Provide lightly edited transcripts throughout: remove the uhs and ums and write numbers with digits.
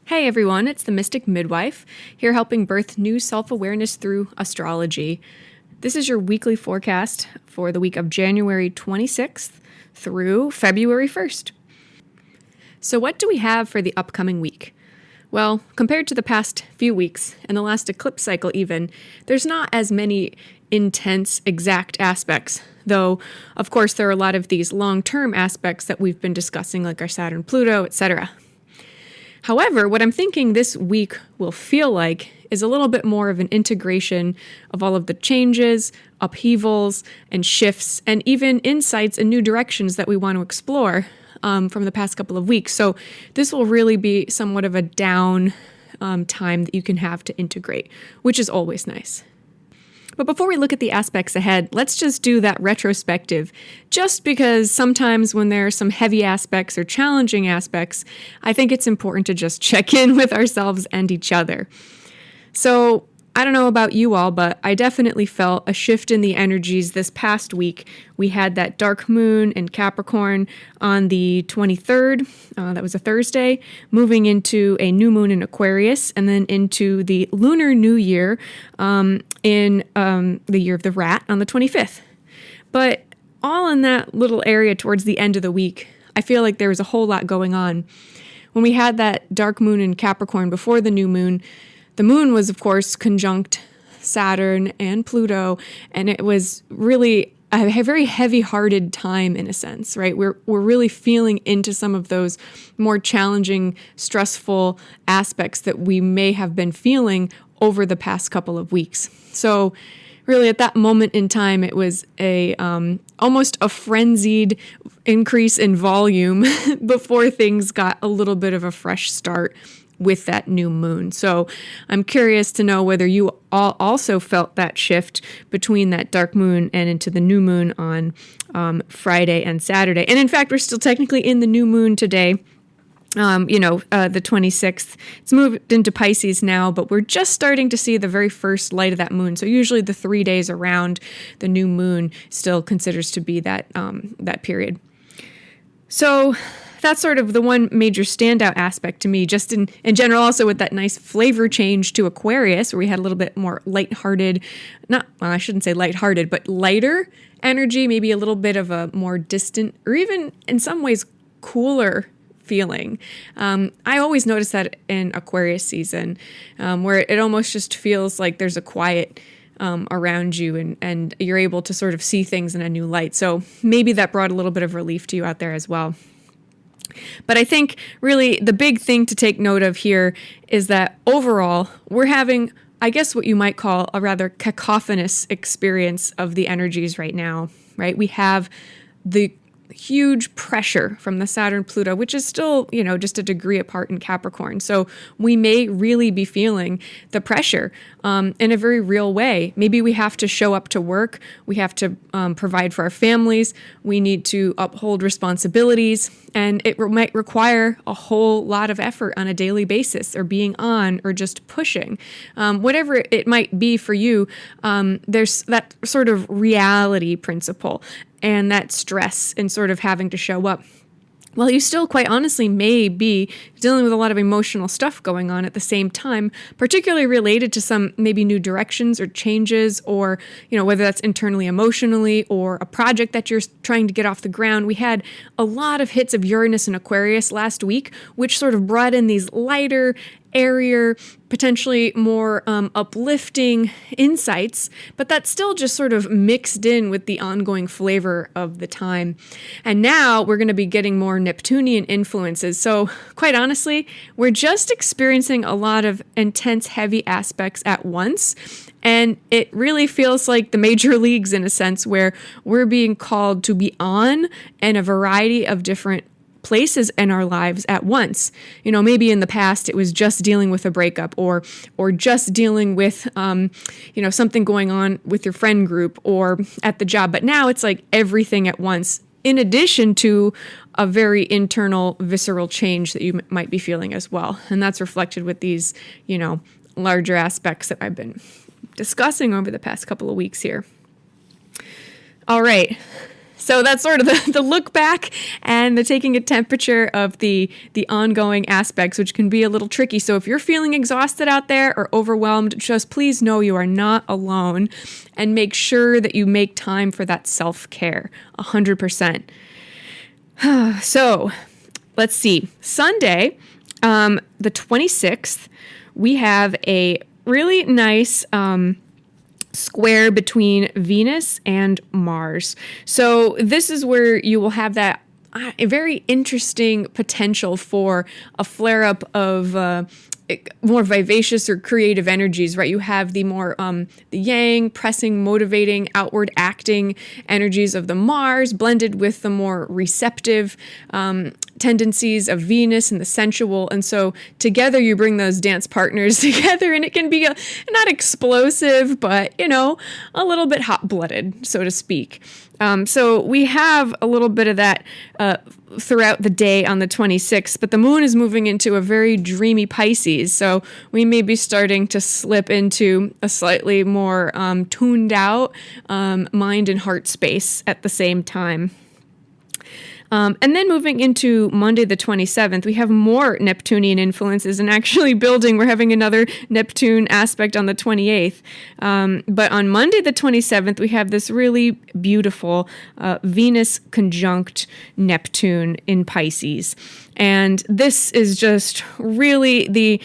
Hey everyone, it's the Mystic Midwife, here helping birth new self-awareness through astrology. This is your weekly forecast for the week of January 26th through February 1st. So what do we have for the upcoming week? Well, compared to the past few weeks, and the last eclipse cycle even, there's not as many intense exact aspects, though of course there are a lot of these long-term aspects that we've been discussing, like our Saturn, Pluto, etc. However, what I'm thinking this week will feel like is a little bit more of an integration of all of the changes, upheavals, and shifts, and even insights and new directions that we want to explore from the past couple of weeks. So this will really be somewhat of a down time that you can have to integrate, which is always nice. But before we look at the aspects ahead, let's just do that retrospective, just because sometimes when there are some heavy aspects or challenging aspects, I think it's important to just check in with ourselves and each other. So I don't know about you all, but I definitely felt a shift in the energies this past week. We had that dark moon in Capricorn on the 23rd, that was a Thursday, moving into a new moon in Aquarius, and then into the Lunar New Year in the year of the rat on the 25th. But all in that little area towards the end of the week, I feel like there was a whole lot going on. When we had that dark moon in Capricorn before the new moon, the moon was, of course, conjunct Saturn and Pluto, and it was really a very heavy-hearted time in a sense, right? We're really feeling into some of those more challenging, stressful aspects that we may have been feeling over the past couple of weeks. So really at that moment in time, it was a almost a frenzied increase in volume before things got a little bit of a fresh start with that new moon. So I'm curious to know whether you all also felt that shift between that dark moon and into the new moon on Friday and Saturday. And in fact, we're still technically in the new moon today. The 26th. It's moved into Pisces now, but we're just starting to see the very first light of that moon. So usually the 3 days around the new moon still considers to be that period. So that's sort of the one major standout aspect to me, just in general, also with that nice flavor change to Aquarius, where we had a little bit more lighthearted, I shouldn't say lighthearted, but lighter energy, maybe a little bit of a more distant, or even in some ways cooler feeling. I always notice that in Aquarius season, where it almost just feels like there's a quiet around you and you're able to sort of see things in a new light. So maybe that brought a little bit of relief to you out there as well. But I think really the big thing to take note of here is that overall we're having, I guess, what you might call a rather cacophonous experience of the energies right now, right? We have the huge pressure from the Saturn Pluto, which is still, just a degree apart in Capricorn. So we may really be feeling the pressure in a very real way. Maybe we have to show up to work. We have to provide for our families. We need to uphold responsibilities. And it might require a whole lot of effort on a daily basis, or being on, or just pushing. Whatever it might be for you, there's that sort of reality principle and that stress and sort of having to show up. Well, you still quite honestly may be dealing with a lot of emotional stuff going on at the same time, particularly related to some maybe new directions or changes, or, whether that's internally, emotionally, or a project that you're trying to get off the ground. We had a lot of hits of Uranus and Aquarius last week, which sort of brought in these lighter, airier, potentially more uplifting insights, but that's still just sort of mixed in with the ongoing flavor of the time. And now we're going to be getting more Neptunian influences. So quite honestly, we're just experiencing a lot of intense, heavy aspects at once. And it really feels like the major leagues in a sense, where we're being called to be on in a variety of different places in our lives at once. Maybe in the past it was just dealing with a breakup, or just dealing with, something going on with your friend group or at the job. But now it's like everything at once, in addition to a very internal, visceral change that you might be feeling as well. And that's reflected with these, larger aspects that I've been discussing over the past couple of weeks here. All right. So that's sort of the look back and the taking a temperature of the ongoing aspects, which can be a little tricky. So if you're feeling exhausted out there or overwhelmed, just please know you are not alone, and make sure that you make time for that self-care 100%. So let's see. Sunday, the 26th, we have a really nice square between Venus and Mars. So this is where you will have that a very interesting potential for a flare-up of more vivacious or creative energies, right? You have the more the yang, pressing, motivating, outward acting energies of the Mars blended with the more receptive tendencies of Venus and the sensual. And so together you bring those dance partners together, and it can be not explosive, but, a little bit hot-blooded, so to speak. So we have a little bit of that throughout the day on the 26th, but the moon is moving into a very dreamy Pisces. So we may be starting to slip into a slightly more tuned out mind and heart space at the same time. And then moving into Monday the 27th, we have more Neptunian influences, and actually building, we're having another Neptune aspect on the 28th. But on Monday the 27th, we have this really beautiful Venus conjunct Neptune in Pisces. And this is just really the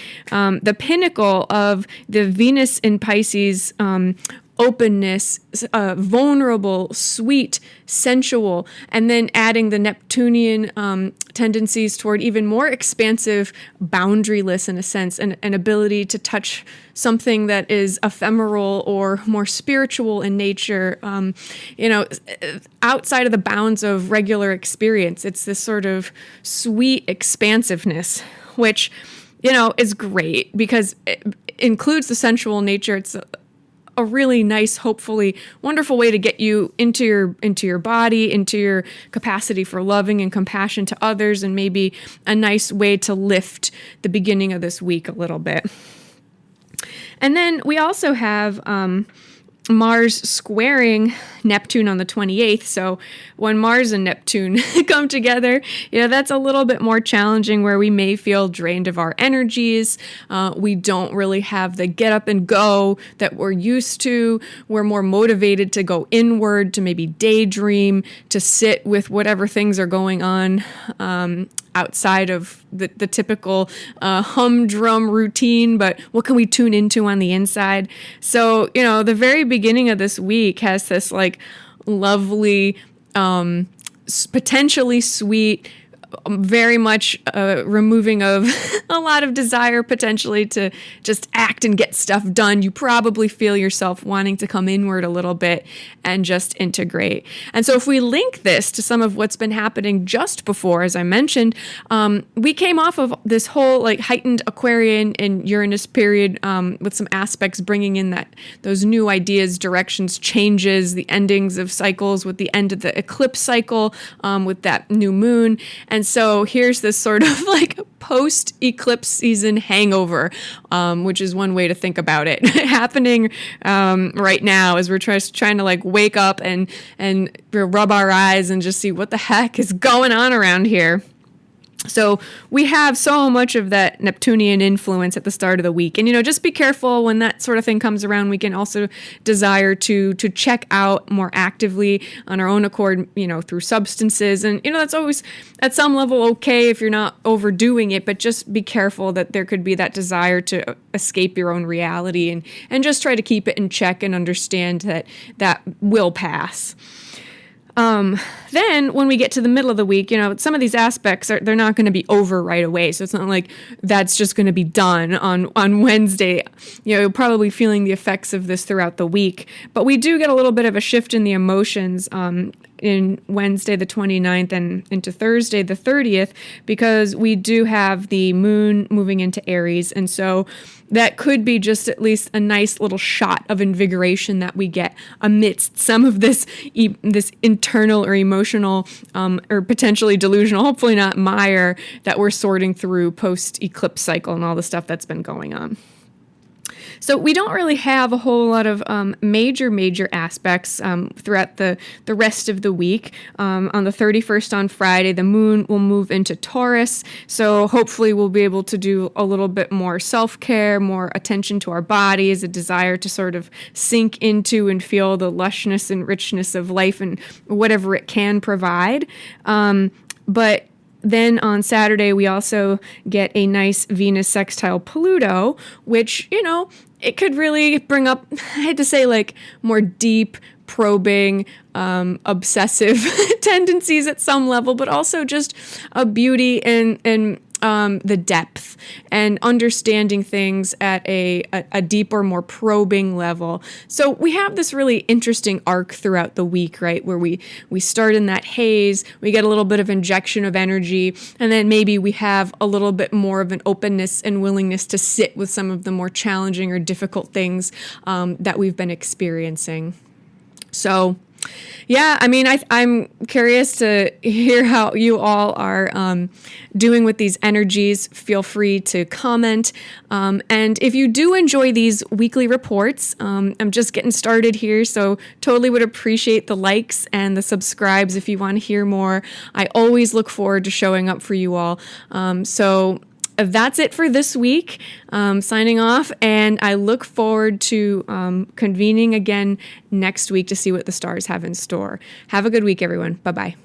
pinnacle of the Venus in Pisces openness, vulnerable, sweet, sensual, and then adding the Neptunian tendencies toward even more expansive, boundaryless in a sense, and an ability to touch something that is ephemeral or more spiritual in nature, outside of the bounds of regular experience. It's this sort of sweet expansiveness, which, is great because it includes the sensual nature. It's a really nice, hopefully wonderful way to get you into your body, into your capacity for loving and compassion to others, and maybe a nice way to lift the beginning of this week a little bit. And then we also have Mars squaring Neptune on the 28th. So when Mars and Neptune come together, that's a little bit more challenging, where we may feel drained of our energies. We don't really have the get up and go that we're used to. We're more motivated to go inward, to maybe daydream, to sit with whatever things are going on outside of the typical humdrum routine, but what can we tune into on the inside? So, the very beginning of this week has this lovely, potentially sweet, very much removing of a lot of desire potentially to just act and get stuff done. You probably feel yourself wanting to come inward a little bit and just integrate. And so if we link this to some of what's been happening just before, as I mentioned, we came off of this whole heightened Aquarian and Uranus period with some aspects bringing in those new ideas, directions, changes, the endings of cycles with the end of the eclipse cycle with that new moon. And so here's this sort of post-eclipse season hangover, which is one way to think about it, happening right now as we're trying to wake up and rub our eyes and just see what the heck is going on around here. So we have so much of that Neptunian influence at the start of the week. And, just be careful when that sort of thing comes around. We can also desire to check out more actively on our own accord, through substances. And, that's always at some level okay if you're not overdoing it, but just be careful that there could be that desire to escape your own reality and just try to keep it in check and understand that will pass. Then when we get to the middle of the week, some of these aspects they're not going to be over right away. So it's not like that's just going to be done on Wednesday. You're probably feeling the effects of this throughout the week, but we do get a little bit of a shift in the emotions, in Wednesday the 29th and into Thursday the 30th, because we do have the moon moving into Aries. And so that could be just at least a nice little shot of invigoration that we get amidst some of this internal or emotional or potentially delusional, hopefully not mire, that we're sorting through post-eclipse cycle and all the stuff that's been going on. So we don't really have a whole lot of major aspects throughout the rest of the week. On the 31st on Friday, the moon will move into Taurus. So hopefully we'll be able to do a little bit more self-care, more attention to our bodies, a desire to sort of sink into and feel the lushness and richness of life and whatever it can provide. But then on Saturday, we also get a nice Venus sextile Pluto, which, it could really bring up, I had to say, like more deep, probing, obsessive tendencies at some level, but also just a beauty and the depth and understanding things at a deeper, more probing level. So we have this really interesting arc throughout the week, right? Where we start in that haze, we get a little bit of injection of energy, and then maybe we have a little bit more of an openness and willingness to sit with some of the more challenging or difficult things that we've been experiencing. So yeah, I mean, I'm curious to hear how you all are doing with these energies. Feel free to comment. And if you do enjoy these weekly reports, I'm just getting started here, so totally would appreciate the likes and the subscribes if you want to hear more. I always look forward to showing up for you all. So that's it for this week. Signing off, and I look forward to convening again next week to see what the stars have in store. Have a good week, everyone. Bye-bye.